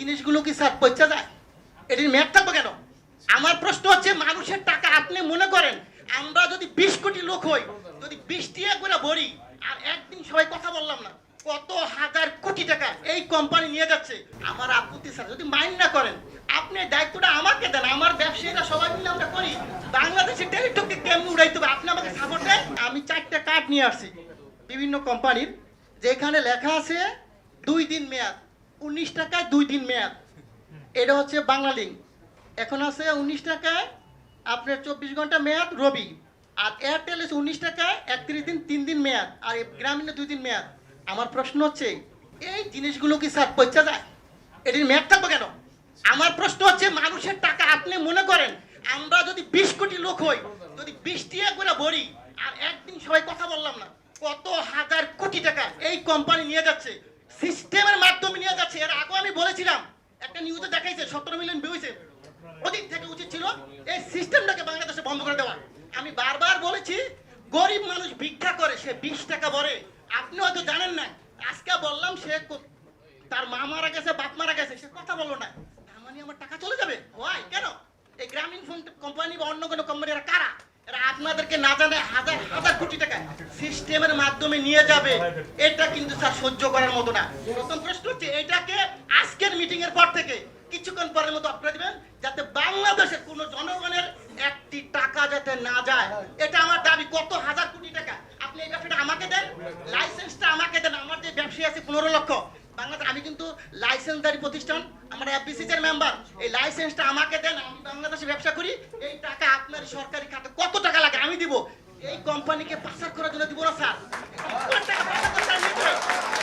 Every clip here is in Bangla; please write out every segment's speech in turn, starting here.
জিনিসগুলো কি স্যার পচা যায়? এটির মেয়াদ থাকবে কেন? আমার প্রশ্ন হচ্ছে, মানুষের টাকা আপনি মনে করেন আমরা যদি 20 কোটি লোক হই, যদি 20 টাকা করে ভরি, আর একদিন সবাই কথা বললাম না, কত হাজার কোটি টাকা এই কোম্পানি নিয়ে যাচ্ছে। আমার আপত্তি স্যার, যদি মাইন্ড না করেন আপনি দায়িত্বটা আমাকে দেন, আমার ব্যবসায়ীরা সবাই মিলে আমরা করি। বাংলাদেশের টেলিটককে কেমন উড়াইতে হবে আপনি আমাকে সাপোর্ট দেন। আমি 4টা কার্ড নিয়ে আসছি বিভিন্ন কোম্পানির, যেখানে লেখা আছে 2 দিন মেয়াদ, 19 টাকায় 2 দিন মেয়াদ। এটা হচ্ছে বাংলা লিঙ্ক। এখন আছে 19 টাকায় আপনার 24 ঘন্টা মেয়াদ রবি। আর এয়ারটেল আছে 19 টাকায় 31 দিন 3 দিন মেয়াদ, আর গ্রামীণে 2 দিন মেয়াদ। আমার প্রশ্ন হচ্ছে, এই জিনিসগুলো কি স্যার পচা যায়? এটির মেয়াদ থাকবে কেন? আমার প্রশ্ন হচ্ছে, মানুষের টাকা আপনি মনে করেন আমরা যদি 20 কোটি লোক হই, যদি 20 টাকা করে ভরি, আর একদিন সবাই কথা বললাম না, কত হাজার কোটি টাকা এই কোম্পানি নিয়ে যাচ্ছে, সিস্টেমের মাধ্যমে নিয়ে যাচ্ছে। এর আগে আমি বলেছিলাম, একটা নিউজে দেখাইছে 17 মিলিয়ন ভিউ হয়েছে। ওদিক থেকে উচিত ছিল এই সিস্টেমটাকে বাংলাদেশে বন্ধ করে দেওয়া। আমি বারবার বলেছি, গরিব মানুষ ভিক্ষা করে, সে 20 টাকা ভরে। আপনি হয়তো জানেন না, আজকে বললাম সে তার মা মারা গেছে, বাপ মারা গেছে, সে কথা বললো না, তার মানে আমার টাকা চলে যাবে? হয় কেন? এই গ্রামীণ ফোন কোম্পানি বা অন্য কোনো কোম্পানি এরা কারা? এরা আপনাদেরকে না জানে হাজার হাজার কোটি টাকা সিস্টেমের মাধ্যমে নিয়ে যাবে। এটা কিন্তু স্যার সহ্য করার মতো না। প্রথম প্রশ্ন হচ্ছে, এটাকে আজকের মিটিং এর পর থেকে কিছুক্ষণ পরের মতো আপনারা দিবেন, যাতে বাংলাদেশের কোনো জনগণের একটি টাকা যাতে না যায়। এটা আমার দাবি। কত হাজার কোটি টাকা আপনি এই ব্যবসাটা আমাকে দেন, লাইসেন্সটা আমাকে দেন। আমার যে ব্যবসায়ী আছে 15 লক্ষ বাংলাদেশ, আমি কিন্তু লাইসেন্সদারি প্রতিষ্ঠান, আমরা এফবিসিসি এর মেম্বার। এই লাইসেন্সটা আমাকে দেন, আমি বাংলাদেশে ব্যবসা করি। এই টাকা আপনার সরকারি খাতে কত টাকা লাগে আমি দিব। এই কোম্পানিকে পাচার করার জন্য দিব না স্যার। কত টাকা পাচার করতে আমি দিব?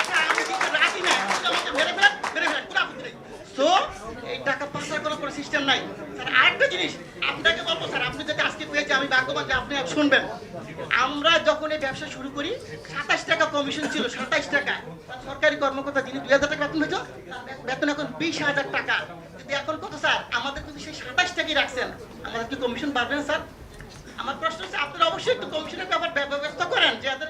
এটা আমি দিতে রাজি না। আমাকে মেরে ফেলেন, কোনো আপত্তি নেই। সো এই টাকা পাচার করার কোনো সিস্টেম নাই স্যার। আরেকটা জিনিস আপনাকে বলবো স্যার, আপনি যদি আজকে পেয়েছে আমি ভাগ্যবান যে আপনি শুনবেন। আমরা যখন এই ব্যবসা শুরু করি 27 টাকা কমিশন ছিল, 27 টাকা। সরকারি কর্মকর্তা যিনি 2000 টাকা বেতন হয়েছে, বেতন এখন 20,000 টাকা। যদি এখন কত স্যার, আমাদের কিন্তু সেই 27 টাকাই রাখছেন, আমাদের কি কমিশন বাড়বে না স্যার? আমার প্রশ্ন হচ্ছে, আপনারা অবশ্যই একটু কমিশনের ব্যাপার ব্যবস্থা করেন, যে যাদের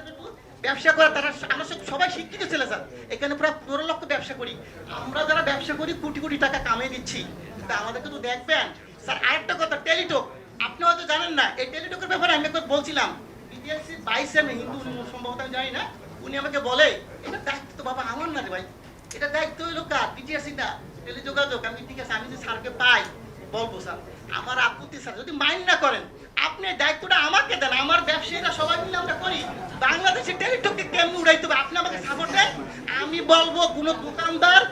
ব্যবসা করে তারা, আমরা সবাই শিক্ষিত ছেলে স্যার, এখানে প্রায় 15 লক্ষ ব্যবসা করি। আমরা যারা ব্যবসা করি কোটি কোটি টাকা কামিয়ে দিচ্ছি, কিন্তু আমাদেরকে তো দেখবেন স্যার। আরেকটা কথা, টেলিটক আপনি হয়তো জানেন না। এই টেলিটকের ব্যাপারে আমি একবার বলছিলাম, বিটিআরসি 22 হিন্দু সম্ভবত আমি জানি না, উনি আমাকে বলে এটা দায়িত্ব তো বাবা আমার না রে ভাই, এটা দায়িত্ব হইলো কার? বিটিআরসি না, টেলিযোগাযোগ। আমি ঠিক আছে, আমি যে স্যারকে পাই বলবো স্যার। আমার আপত্তি স্যার, যদি মাইন্ড না করেন আপনি দায়িত্বটা আমাকে দেন, আমার ব্যবসায়ীরা সবাই মিলে আমরা করি। বাংলাদেশের টেলিটককে কেমন উড়াইতে হবে আপনি আমাকে সাপোর্ট দেন। আমি বলবো, কোনো দোকানদার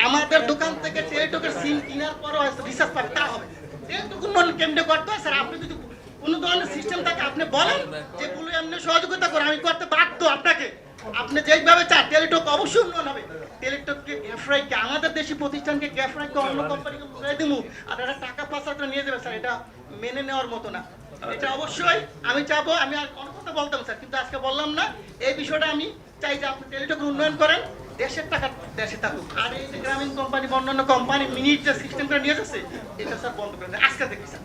আমাদের দোকান থেকে টেলিটকের সিম কেনার পরও রিচার্জ পাবে, তা হবে। টেলিটক উন্নয়ন কেমনে করতে হয় স্যার? আপনি যদি কোনো ধরনের সিস্টেম থাকে আপনি বলেন, যে বলে এমনি সহযোগিতা করে, আমি করতে বাধ্য আপনাকে। আপনি যেইভাবে চান টেলিটক অবশ্যই উন্নয়ন হবে। টেলিটককে গ্যাফরাইকে, আমাদের দেশি প্রতিষ্ঠানকে গ্যাফরাইকে অন্য কোম্পানিকে উড়াই দিব, আর এটা টাকা পাচার করে নিয়ে যাবে স্যার, এটা মেনে নেওয়ার মতো না। এটা অবশ্যই আমি চাবো, আমি আর অনেক কথা বলতাম স্যার, কিন্তু আজকে বললাম না। এই বিষয়টা আমি চাই যে আপনি টেলিটকের উন্নয়ন করেন, দেশের টাকা দেশে থাকুক। আর এই যে গ্রামীণ কোম্পানি বা অন্যান্য কোম্পানি মিনিট যে সিস্টেম করে নিয়ে যাচ্ছে, এটা স্যার বন্ধ করেন আজকে দেখি স্যার।